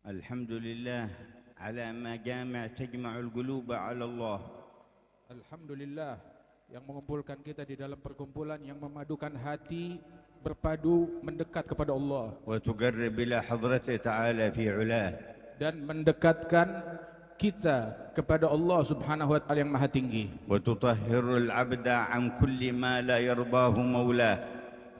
الحمد لله على ما تجمع القلوب على الله. Alhamdulillah yang mengumpulkan kita di dalam perkumpulan yang memadukan hati berpadu mendekat kepada Allah وتقرب إلى حضرته تعالى في علاه. dan mendekatkan kita kepada Allah Subhanahu wa taala yang maha tinggi. وتطهر العبد عن كل ما لا يرضاه مولاه.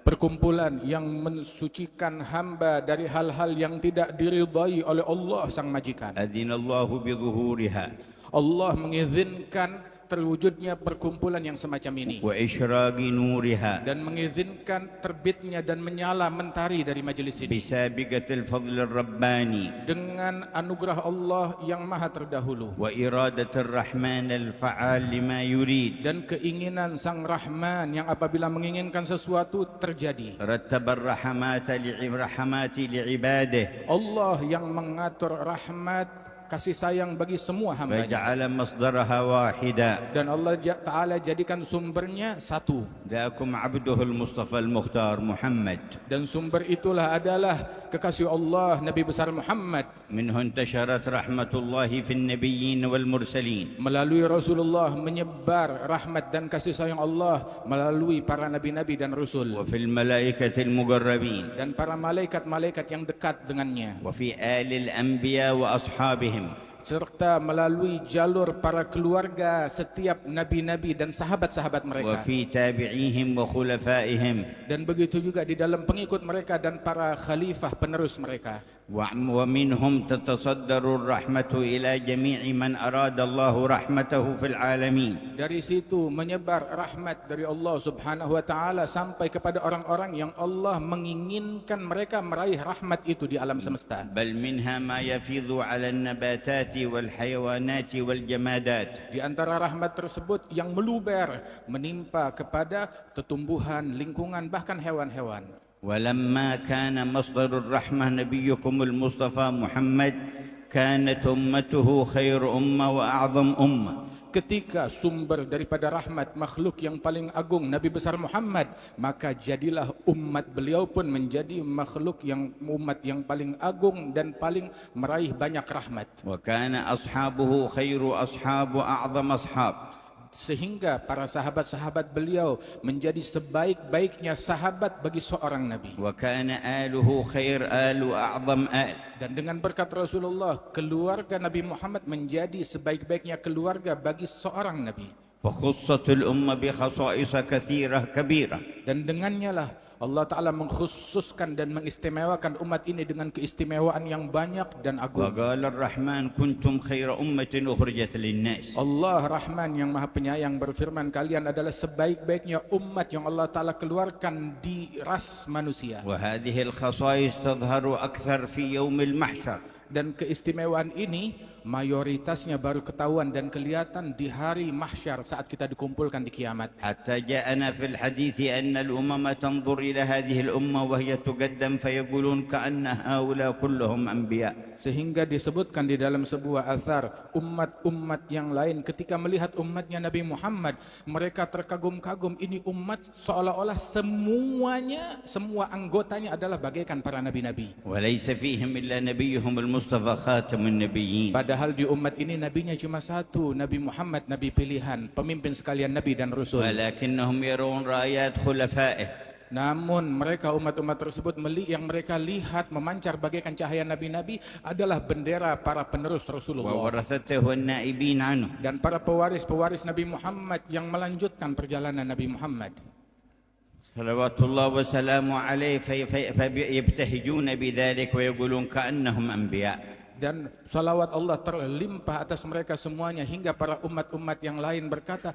Perkumpulan yang mensucikan hamba dari hal-hal yang tidak diridai oleh Allah sang majikan. أذن الله بظهورها Allah mengizinkan terwujudnya perkumpulan yang semacam ini وإشراق نورها dan mengizinkan terbitnya dan menyala mentari dari majelis ini بسابقة الفضل الرباني dengan anugerah Allah yang maha terdahulu وإرادة الرحمن الفعال لما يريد. dan keinginan sang Rahman yang apabila menginginkan sesuatu terjadi. رتب الرحمات لعباده Allah yang mengatur rahmat kasih sayang bagi semua hamba-Nya وجعل مصدرها واحدا. dan Allah Ta'ala jadikan sumbernya satu ذاكم عبده المصطفى المختار محمد. dan sumber itulah adalah kekasih Allah Nabi besar Muhammad. منه انتشرت رحمة الله في النبيين والمرسلين. Melalui Rasulullah menyebar rahmat dan kasih sayang Allah melalui para nabi-nabi dan rasul وفي الملائكة المقربين. dan para malaikat-malaikat yang dekat dengannya وفي آل الأنبياء وأصحابهم. serta melalui jalur para keluarga setiap nabi-nabi dan sahabat-sahabat mereka وفي تابعيهم وخلفائهم. dan begitu juga di dalam pengikut mereka dan para khalifah penerus mereka. ومنهم تتصدر الرحمة إلى جميع من أراد الله رحمته في العالمين. Dari situ menyebar rahmat dari Allah Subhanahu wa taala sampai kepada orang-orang yang Allah menginginkan mereka meraih rahmat itu di alam semesta. بل منها ما يفيض على النباتات والحيوانات والجمادات. Di antara rahmat tersebut yang meluber menimpa kepada tumbuhan, lingkungan, bahkan hewan-hewan. ولما كان مصدر الرحمة نبيكم المصطفى محمد كانت أمته خير أمة وأعظم أمة. Ketika sumber daripada rahmat makhluk yang paling agung Nabi besar Muhammad, maka jadilah umat beliau pun menjadi makhluk yang umat yang paling agung dan paling meraih banyak rahmat. وكان أصحابه خير أصحاب وأعظم أصحاب. Sehingga para sahabat-sahabat beliau menjadi sebaik-baiknya sahabat bagi seorang Nabi. وكان آله خير آل وأعظم آل. Dan dengan berkat Rasulullah, keluarga Nabi Muhammad menjadi sebaik-baiknya keluarga bagi seorang Nabi. فخصت الأمة بخصائص كثيرة كبيرة. Dan dengannya lah Allah Ta'ala mengkhususkan dan mengistimewakan umat ini dengan keistimewaan yang banyak dan agung. وقال الرحمن كنتم خير أمة أخرجت للناس. Allah Rahman yang Maha Penyayang berfirman, kalian adalah sebaik-baiknya umat yang Allah Ta'ala keluarkan di ras manusia. وهذه الخصائص تظهر أكثر في يوم المحشر. Dan keistimewaan ini mayoritasnya baru ketahuan dan kelihatan di hari mahsyar saat kita dikumpulkan di kiamat. حتى جاءنا في الحديث أن الأمم تنظر إلى هذه الأمة وهي تقدم فيقولون كأن هؤلاء كلهم أنبياء. Sehingga disebutkan di dalam sebuah athar, umat-umat yang lain ketika melihat umatnya Nabi Muhammad, mereka terkagum-kagum, ini umat seolah-olah semuanya, semua anggotanya adalah bagaikan para nabi-nabi. وليس فيهم إلا نبيهم المصطفى خاتم النبيين. Padahal di umat ini nabinya cuma satu, Nabi Muhammad, nabi pilihan, pemimpin sekalian nabi dan rasul. ولكنهم يرون رآيات خلفائه. Namun mereka umat-umat tersebut yang mereka lihat memancar bagaikan cahaya nabi-nabi adalah bendera para penerus Rasulullah وورثته والنائبين عنه. dan para pewaris-pewaris Nabi Muhammad yang melanjutkan perjalanan Nabi Muhammad. صلوات الله وسلامه عليه فيبتهجون بذلك ويقولون كأنهم أنبياء. Dan salawat Allah terlimpah atas mereka semuanya hingga para umat-umat yang lain berkata,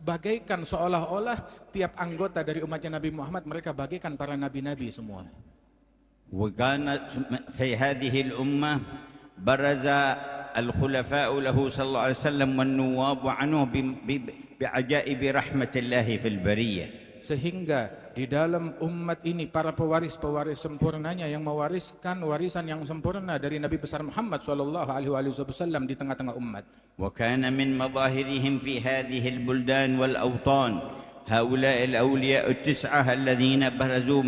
bagaikan seolah-olah tiap anggota dari umatnya Nabi Muhammad mereka bagaikan para nabi-nabi semua. وكانت في هذه الأمة برز الخلفاء له صلى الله عليه وسلم والنواب عنه بعجائب رحمة الله في البرية. Sehingga di dalam umat ini para pewaris-pewaris sempurnanya yang mewariskan warisan yang sempurna dari Nabi besar Muhammad SAW di tengah-tengah umat. وكان من مظاهرهم في هذه البلدان والأوطان هؤلاء الأولياء التسعة الذين برزوا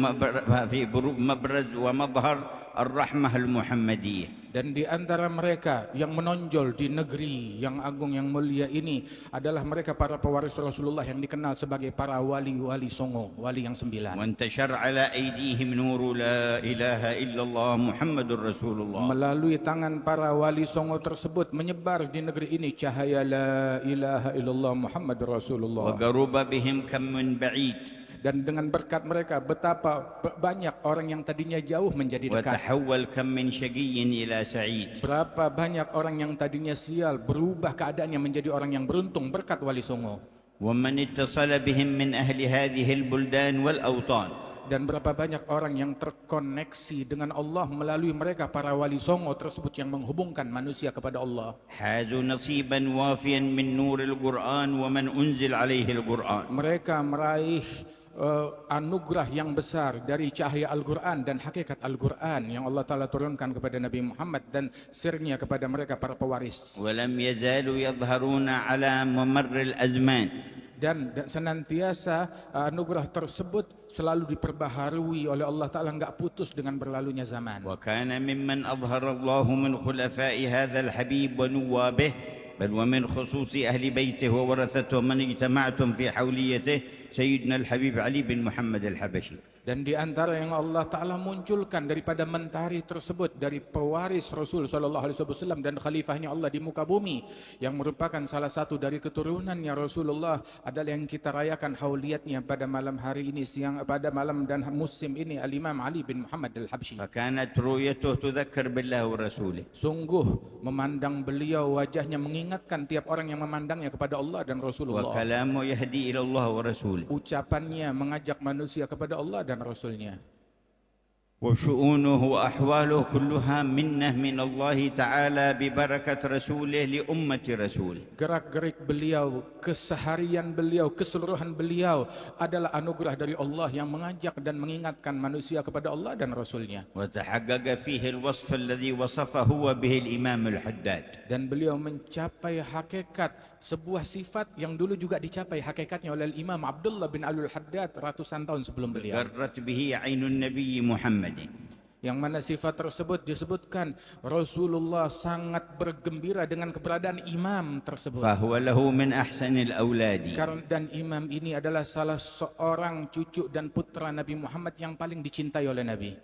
في مبرز ومظهر الرحمة المحمدية. Dan di antara mereka yang menonjol di negeri yang agung yang mulia ini adalah mereka para pewaris Rasulullah yang dikenal sebagai para wali-wali songo, wali yang 9. وانتشر على أيديهم نور لا إله إلا الله محمد رسول الله. Melalui tangan para wali songo tersebut menyebar di negeri ini cahaya la ilaha illallah Muhammad Rasulullah. وقرب بهم كم من بعيد. Dan dengan berkat mereka betapa banyak orang yang tadinya jauh menjadi dekat. وتحول كم من شقي إلى سعيد. Berapa banyak orang yang tadinya sial berubah keadaannya menjadi orang yang beruntung berkat wali songo. ومن اتصل بهم من أهل هذه البلدان والأوطان. Dan berapa banyak orang yang terkoneksi dengan Allah melalui mereka para wali songo tersebut yang menghubungkan manusia kepada Allah. حازوا نصيبا وافيا من نور القرآن ومن أنزل عليه القرآن. Mereka meraih anugerah yang besar dari cahaya Al-Quran dan hakikat Al-Quran yang Allah Ta'ala turunkan kepada Nabi Muhammad dan sirnya kepada mereka para pewaris. ولم يزالوا يظهرون على ممر الأزمان. Dan senantiasa anugerah tersebut selalu diperbaharui oleh Allah Ta'ala, enggak putus dengan berlalunya zaman. وكان ممن أظهر الله من خلفاء هذا الحبيب ونوابه بل ومن خصوص أهل بيته وورثته من اجتمعتم في حوليته سيدنا الحبيب علي بن محمد الحبشي. Dan di antara yang Allah Ta'ala munculkan daripada mentari tersebut dari pewaris Rasul Sallallahu Alaihi Wasallam dan khalifahnya Allah di muka bumi yang merupakan salah satu dari keturunannya Rasulullah adalah yang kita rayakan hauliyatnya pada malam hari ini, siang pada malam dan musim ini, Al-Imam Ali bin Muhammad Al-Habsyi. فكانت رؤيته تذكر بالله ورسوله. Sungguh memandang beliau wajahnya mengingatkan tiap orang yang memandangnya kepada Allah dan Rasulullah. وكلامه يهدي إلى الله ورسوله. Ucapannya mengajak manusia kepada Allah dan Rasulnya. وشؤونه وأحواله كلها منة من الله تعالى ببركة رسوله لأمة رسوله. Gerak-gerik beliau, keseharian beliau, keseluruhan beliau adalah anugerah dari Allah yang mengajak dan mengingatkan manusia kepada Allah dan Rasulnya. وتحقق فيه الوصف الذي وصفه به الإمام الحداد. Dan beliau mencapai hakikat sebuah sifat yang dulu juga dicapai hakikatnya oleh Imam Abdullah bin Al-Haddad ratusan tahun sebelum beliau. غرت به عين النبي محمد. Yang mana sifat tersebut disebutkan Rasulullah sangat bergembira dengan keberadaan imam tersebut. فهو له من أحسن الأولاد. Dan imam ini adalah salah seorang cucu dan putra Nabi Muhammad yang paling dicintai oleh Nabi.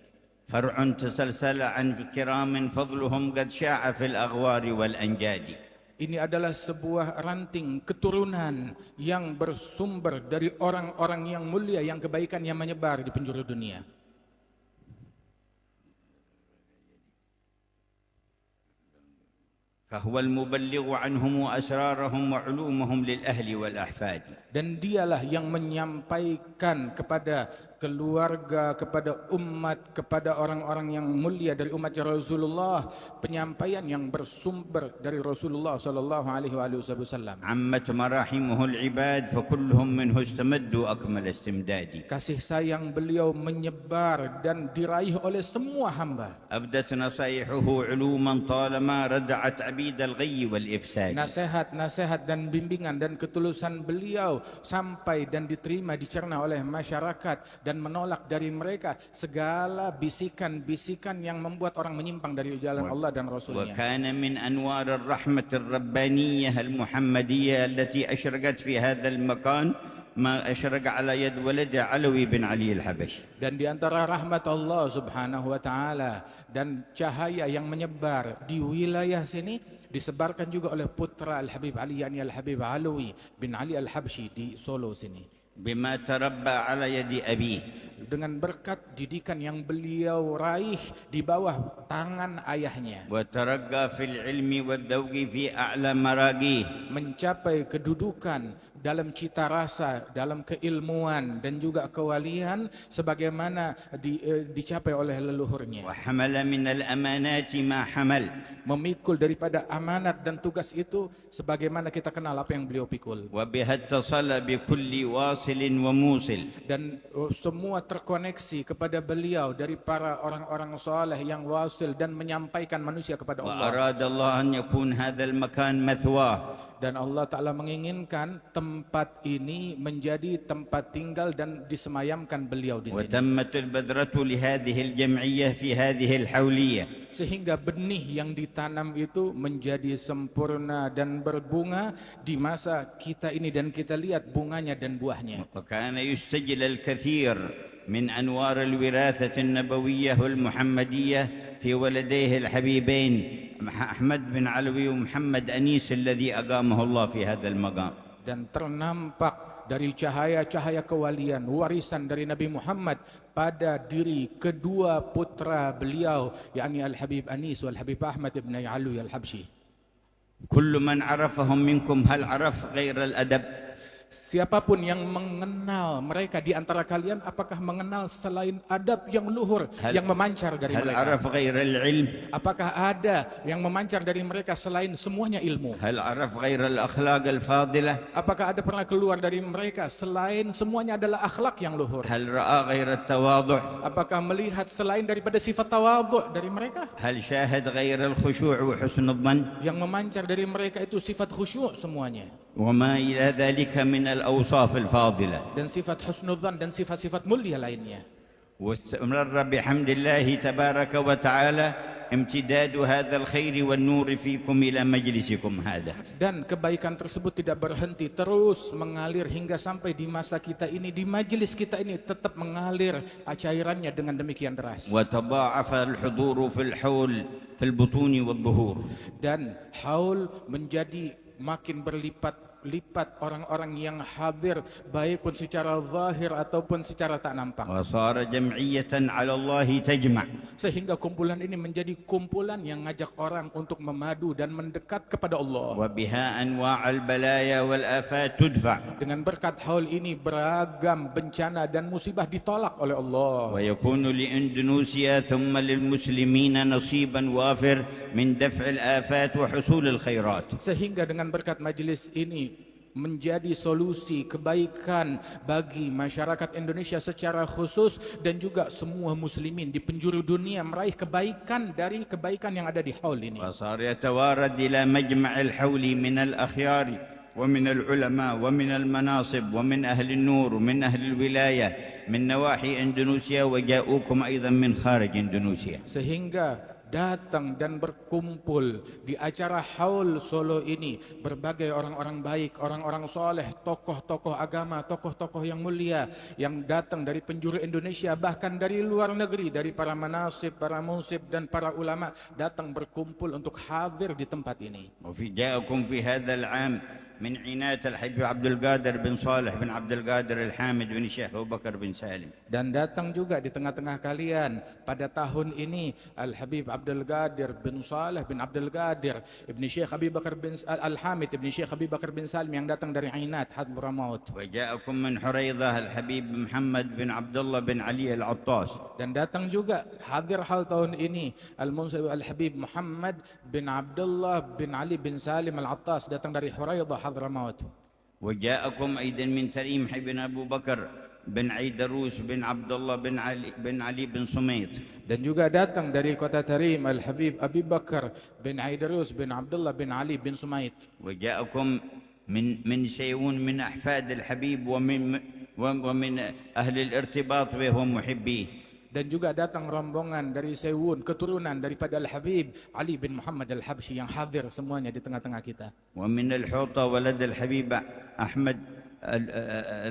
فرع تسلسل عن كرام فضلهم قد شاع في الأغوار والأنجاد. Ini adalah sebuah ranting keturunan yang bersumber dari orang-orang yang mulia yang kebaikannya menyebar di penjuru dunia. فهو المبلغ عنهم وأسرارهم وعلومهم للأهل والأحفاد. Dan dialah yang menyampaikan kepada keluarga, kepada umat, kepada orang-orang yang mulia dari umat Rasulullah penyampaian yang bersumber dari Rasulullah sallallahu alaihi wasallam. عمت مراحمه العباد فكلهم منه استمدوا أكمل استمداد. Kasih sayang beliau menyebar dan diraih oleh semua hamba. أبدت نصائحه علوما طالما ردعت عبيد الغي والإفساد. Nasihat-nasihat dan bimbingan dan ketulusan beliau sampai dan diterima, dicerna oleh masyarakat dan menolak dari mereka segala bisikan-bisikan yang membuat orang menyimpang dari jalan Allah dan Rasulnya. وكان من أنوار الرحمة الربانية المحمدية التي أشرقت في هذا المكان ما أشرق على يد ولده علوي بن علي الحبشي. Dan di antara rahmat Allah Subhanahu wa taala dan cahaya yang menyebar di wilayah sini disebarkan juga oleh putra Al-Habib Ali, yakni Al-Habib Alawi bin Ali Al-Habsyi di Solo sini. بما تربى على يد أبيه. Dengan berkat didikan yang beliau raih di bawah tangan ayahnya. وترقى في العلم والذوق في أعلى مراقيه. Mencapai kedudukan dalam cita rasa, dalam keilmuan dan juga kewalian sebagaimana dicapai oleh leluhurnya. وحمل من الأمانات ما حمل. Memikul daripada amanat dan tugas itu sebagaimana kita kenal apa yang beliau pikul. وبها اتصل بكل واصل وموصل. Dan semua semua terkoneksi kepada beliau dari para orang-orang saleh yang wasil dan menyampaikan manusia kepada Allah. وأراد الله أن يكون هذا المكان مثواه Dan Allah Ta'ala menginginkan tempat ini menjadi tempat tinggal dan disemayamkan beliau di sini. وتمت البذرة لهذه الجمعية في هذه الحولية Sehingga benih yang ditanam itu menjadi sempurna dan berbunga di masa kita ini, dan kita lihat bunganya dan buahnya. وكان يستجل الكثير من أنوار الوراثة النبوية والمحمدية في ولديه الحبيبين أحمد بن علوي ومحمد أنيس الذي أقامه الله في هذا المقام. Dan ternampak dari cahaya-cahaya kewalian warisan dari Nabi Muhammad pada diri kedua putra beliau, yakni Al-Habib Anis wal Habib Ahmad ibn Alwi Al-Habsyi. كل من عرفهم منكم هل عرف غير الأدب؟ Siapapun yang mengenal mereka di antara kalian, apakah mengenal selain adab yang luhur yang memancar dari هل mereka? عرف غير العلم؟ Apakah ada yang memancar dari mereka selain semuanya ilmu? هل عرف غير الأخلاق الفاضلة؟ Apakah ada pernah keluar dari mereka selain semuanya adalah akhlak yang luhur? هل رأى غير التواضع؟ Apakah melihat selain daripada sifat tawadhu dari mereka? هل شاهد غير الخشوع وحسن الظن؟ Yang memancar dari mereka itu sifat khusyuk semuanya, وما إلى ذلك من الأوصاف الفاضلة. dan sifat husnudzan dan sifat-sifat mulia lainnya. واستمر بحمد الله تبارك وتعالى امتداد هذا الخير والنور فيكم إلى مجلسكم هذا. Dan kebaikan tersebut tidak berhenti, terus mengalir hingga sampai di masa kita ini, di majelis kita ini tetap mengalir cairannya dengan demikian deras. وتضاعف الحضور في الحول في البطون والظهور. Dan haul menjadi makin berlipat-lipat orang-orang yang hadir, baik pun secara zahir ataupun secara tak nampak. وصار جمعية على الله تجمع. Sehingga kumpulan ini menjadi kumpulan yang ngajak orang untuk memadu dan mendekat kepada Allah. وبها أنواع البلايا والآفات تدفع. Dengan berkat haul ini beragam bencana dan musibah ditolak oleh Allah. ويكون لإندونيسيا ثم للمسلمين نصيبا وافر من دفع الآفات وحصول الخيرات. Sehingga dengan berkat majelis ini menjadi solusi kebaikan bagi masyarakat Indonesia secara khusus, dan juga semua muslimin di penjuru dunia meraih kebaikan dari kebaikan yang ada di haul ini. وصار يتوارد إلى مجمع الحول من الأخيار ومن العلماء ومن المناصب ومن أهل النور ومن أهل الولاية من نواحي إندونيسيا وجاءوكم أيضا من خارج إندونيسيا. Sehingga datang dan berkumpul di acara haul Solo ini berbagai orang-orang baik, orang-orang soleh, tokoh-tokoh agama, tokoh-tokoh yang mulia yang datang dari penjuru Indonesia, bahkan dari luar negeri, dari para manasib, para munsib dan para ulama datang berkumpul untuk hadir di tempat ini. وفي جاءكم في هذا العام من عناية الحبيب عبد القادر بن صالح بن عبد القادر الحامد بن الشيخ أبو بكر بن سالم. Dan datang juga di tengah-tengah kalian pada tahun ini Al-Habib Abdul Qadir bin Saleh bin Abdul Qadir Ibn Syekh Abi Bakar bin Al-Hamid Ibn Syekh Abi Bakar bin Salim yang datang dari Ainat Hadramaut. وجاءكم من حريضة الحبيب محمد بن عبد الله بن علي العطاس. Dan datang juga hadir hal tahun ini Al-Munsib Al-Habib Muhammad bin Abdullah bin Ali bin Salim Al-Attas, datang dari Huraidah Hadramaut. وجاءكم أيضا من تريم بن أبو بكر بن عيدروس بن عبد الله بن علي بن سميط. Dan juga datang dari kota Tarim Al-Habib Abi Bakar bin Aidarus bin Abdullah bin Ali bin Sumait. وجاءكم من سيئون من أحفاد الحبيب ومن أهل الارتباط به ومحبيه. Dan juga datang rombongan dari Sewun, keturunan daripada Al-Habib Ali bin Muhammad Al-Habsyi yang hadir semuanya di tengah-tengah kita. ومن الحوطة ولد الحبيب أحمد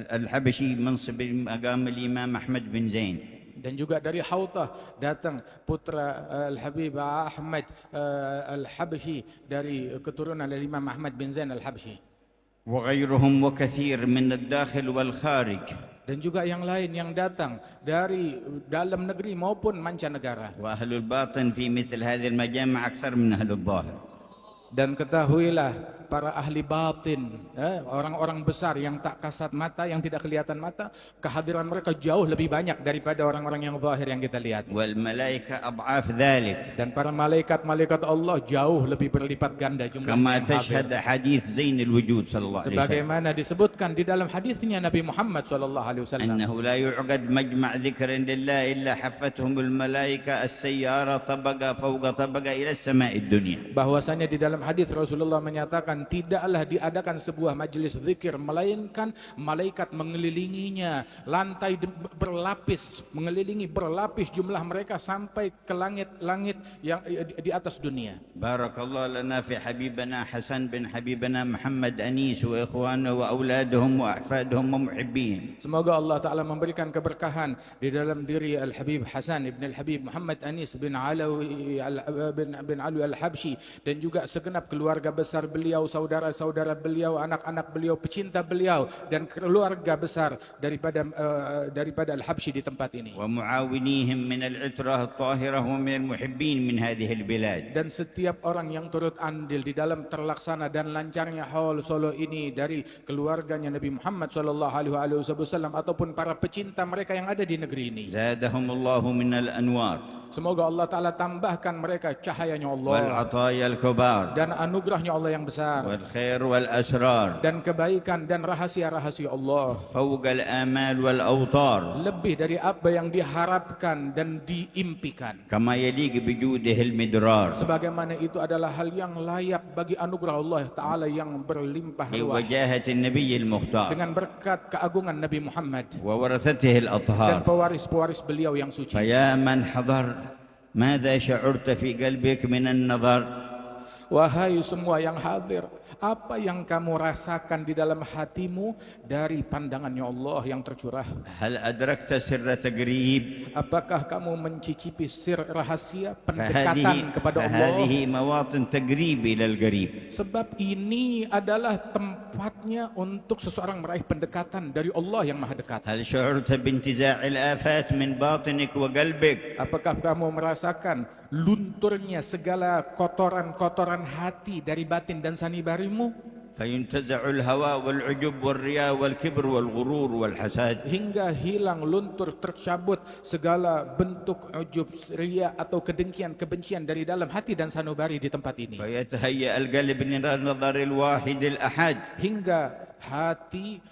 الحبشي منصب مقام الإمام أحمد بن زين. Dan juga dari Hautah datang putra Al-Habib Ahmad Al-Habsyi dari keturunan dari Imam Ahmad bin Zain Al-Habsyi. وغيرهم وكثير من الداخل والخارج. Dan juga yang lain yang datang dari dalam negeri maupun mancanegara. وأهل الباطن في مثل هذه المجامع أكثر من أهل الظاهر. Dan ketahuilah para ahli batin, orang-orang besar yang tak kasat mata, yang tidak kelihatan mata, kehadiran mereka jauh lebih banyak daripada orang-orang yang zahir yang kita lihat. والملائكة أضعاف ذلك Dan para malaikat-malaikat Allah jauh lebih berlipat ganda jumlahnya كما yang hadir. تشهد حديث زين الوجود صلى الله عليه وسلم Sebagaimana disebutkan di dalam hadisnya Nabi Muhammad SAW, أنه لا يعقد مجمع ذكر لله إلا حفتهم الملائكة السيارة طبقة فوق طبقة إلى السماء الدنيا. bahwasanya di dalam hadis Rasulullah menyatakan tidaklah diadakan sebuah majelis zikir melainkan malaikat mengelilinginya, lantai berlapis, mengelilingi berlapis jumlah mereka sampai ke langit-langit yang di atas dunia. بارك الله لنا في حبيبنا حسن بن حبيبنا محمد أنيس وإخوانه وأولادهم وأحفادهم ومحبين. Semoga Allah Ta'ala memberikan keberkahan di dalam diri Al-Habib Hasan ibn Al-Habib Muhammad Anis bin Alawi Al-Habsyi dan juga segenap keluarga besar beliau, saudara-saudara beliau, anak-anak beliau, pecinta beliau dan keluarga besar daripada Al-Habsyi di tempat ini. ومعاونيهم من العترة الطاهرة ومن المحبين من هذه البلاد. Dan setiap orang yang turut andil di dalam terlaksana dan lancarnya haul Solo ini dari keluarganya Nabi Muhammad SAW ataupun para pecinta mereka yang ada di negeri ini. زادهم الله من الأنوار Semoga Allah Ta'ala tambahkan mereka cahayanya Allah والعطايا الكبار dan anugerahnya Allah yang besar والخير والأسرار dan kebaikan dan rahasia-rahasia Allah فوق الآمال والأوطار lebih dari apa yang diharapkan dan diimpikan. كما يليق بجوده المدرار Sebagaimana itu adalah hal yang layak bagi anugerah Allah Ta'ala yang berlimpah ruah بوجاهة النبي المختار dengan berkat keagungan Nabi Muhammad وورثته dan الأطهار. pewaris-pewaris beliau yang suci. فيا من حضر ماذا شعرت في قلبك من النظر؟ Wahai semua yang hadir, apa yang kamu rasakan di dalam hatimu dari pandangannya Allah yang tercurah? هل أدركت سر تقريب؟ Apakah kamu mencicipi sir rahasia pendekatan kepada Allah? فهذه مواطن تقريب إلى القريب. Sebab ini adalah tempatnya untuk seseorang meraih pendekatan dari Allah yang maha dekat. هل شعرت بانتزاع الآفات من باطنك وقلبك؟ Apakah kamu merasakan lunturnya segala kotoran-kotoran hati dari batin dan sanubarimu? فينتزع الهوى والعجب والرياء والكبر والغرور والحسد. Hingga hilang, luntur, tercabut segala bentuk ujub, riya atau kedengkian, kebencian dari dalam hati dan sanubari di tempat ini. فيتهيأ القلب لنظر الواحد الأحد. Hingga hati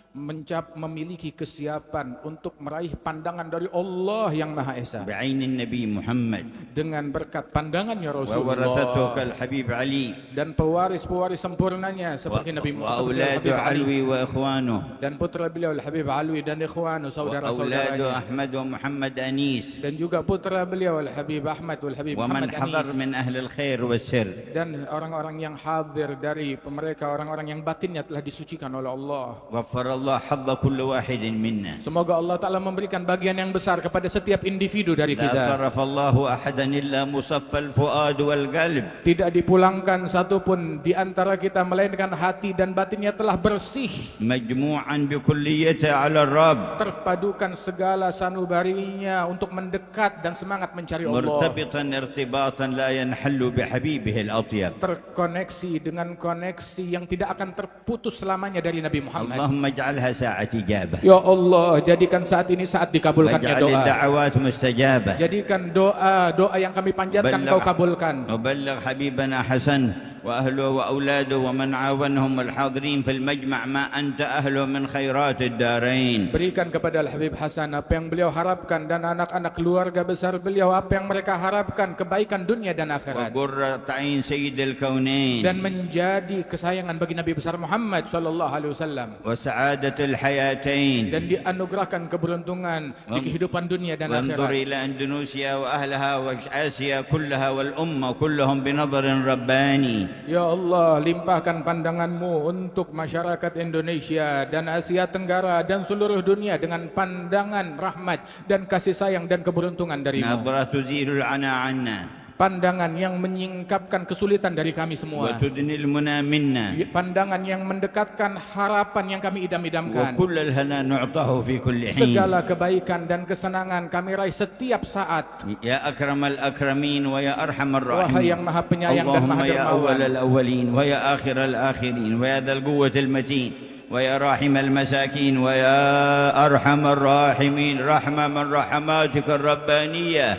memiliki kesiapan untuk meraih pandangan dari Allah yang Maha Esa بعين النبي محمد dengan berkat pandangannya وورثته Rasulullah كالحبيب علي dan pewaris-pewaris sempurnanya seperti Nabi Muhammad وأولاد علوي وإخوانه dan putra beliau Al-Habib Alwi dan ikhwanu وأولاد saudara-saudaranya أحمد ومحمد أنيس dan juga putra beliau Al-Habib Ahmad wal-Habib ومن Muhammad حضر Anis من أهل الخير والسر. dan orang-orang yang hadir dari mereka orang-orang yang batinnya telah disucikan oleh Allah. غفر الله حظ كل واحد منا. Semoga Allah Ta'ala memberikan bagian yang besar kepada setiap individu dari لا kita. صرف الله أحدا إلا مصفى الفؤاد والقلب. Tidak dipulangkan satupun di antara kita melainkan hati dan batinnya telah bersih, مجموعا بكليته على الرب. terpadukan segala sanubarinya untuk mendekat dan semangat mencari Allah, مرتبطا ارتباطا لا ينحل بحبيبه الأطيب. terkoneksi dengan koneksi yang tidak akan terputus selamanya dari Nabi Muhammad. اللهم اجعلها ساعة إجابة. Ya Allah, jadikan saat ini saat dikabulkannya واجعل doa. الدعوات مستجابة. Jadikan doa yang kami panjatkan kau kabulkan. وبلغ حبيبنا حسن وأهله وأولاده ومن عاونهم الحاضرين في المجمع ما أنت أهله من خيرات الدارين. Berikan kepada Al-Habib Hasan apa yang beliau harapkan dan anak-anak keluarga besar beliau apa yang mereka harapkan, kebaikan dunia dan akhirat. وقرة عين سيد الكونين. Dan menjadi kesayangan bagi Nabi besar Muhammad sallallahu alaihi wasallam. وسعادة الحياتين. Dan dianugerahkan keberuntungan di kehidupan dunia dan وانظر akhirat. إلى أندونيسيا وأهلها وآسيا كلها والأمة كلهم بنظر رباني. Ya Allah, limpahkan pandanganmu untuk masyarakat Indonesia dan Asia Tenggara dan seluruh dunia dengan pandangan rahmat dan kasih sayang dan keberuntungan darimu. نظرة تزيل العنا عنا. pandangan yang menyingkapkan kesulitan dari kami semua, وتدني المنى منا pandangan yang mendekatkan harapan yang kami idam-idamkan. وكل الهنا نعطاه في كل حين Segala kebaikan dan kesenangan kami raih setiap saat. يا أكرم الأكرمين ويا أرحم Wahai yang الراحمين maha penyayang dan اللهم maha يا أول dermawan, الأولين ويا آخر الآخرين ويا ذا القوة المتين ويا راحم المساكين ويا أرحم الراحمين، رحمة من رحماتك الربانية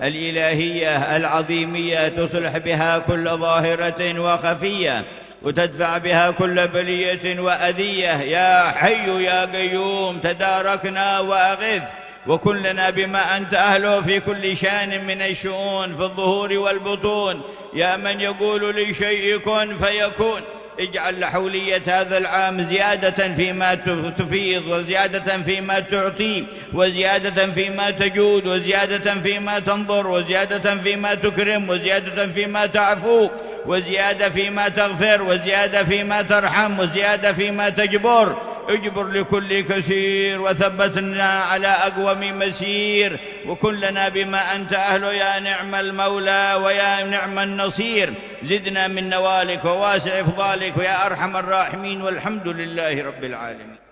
الإلهية العظيمية تصلح بها كل ظاهرة وخفية وتدفع بها كل بلية وأذية. يا حي يا قيوم تداركنا وأغث وكن لنا بما أنت أهله في كل شان من الشؤون في الظهور والبطون. يا من يقول لشيء كن فيكون، اجعل حولية هذا العام زيادة فيما تفيض وزيادة فيما تعطي وزيادة فيما تجود وزيادة فيما تنظر وزيادة فيما تكرم وزيادة فيما تعفو وزيادة فيما تغفر وزيادة فيما ترحم وزيادة فيما تجبر. اجبر لكل كثير وثبتنا على أقوم مسير وكن لنا بما أنت أهله يا نعم المولى ويا نعم النصير. زدنا من نوالك وواسع فضالك ويا أرحم الراحمين والحمد لله رب العالمين.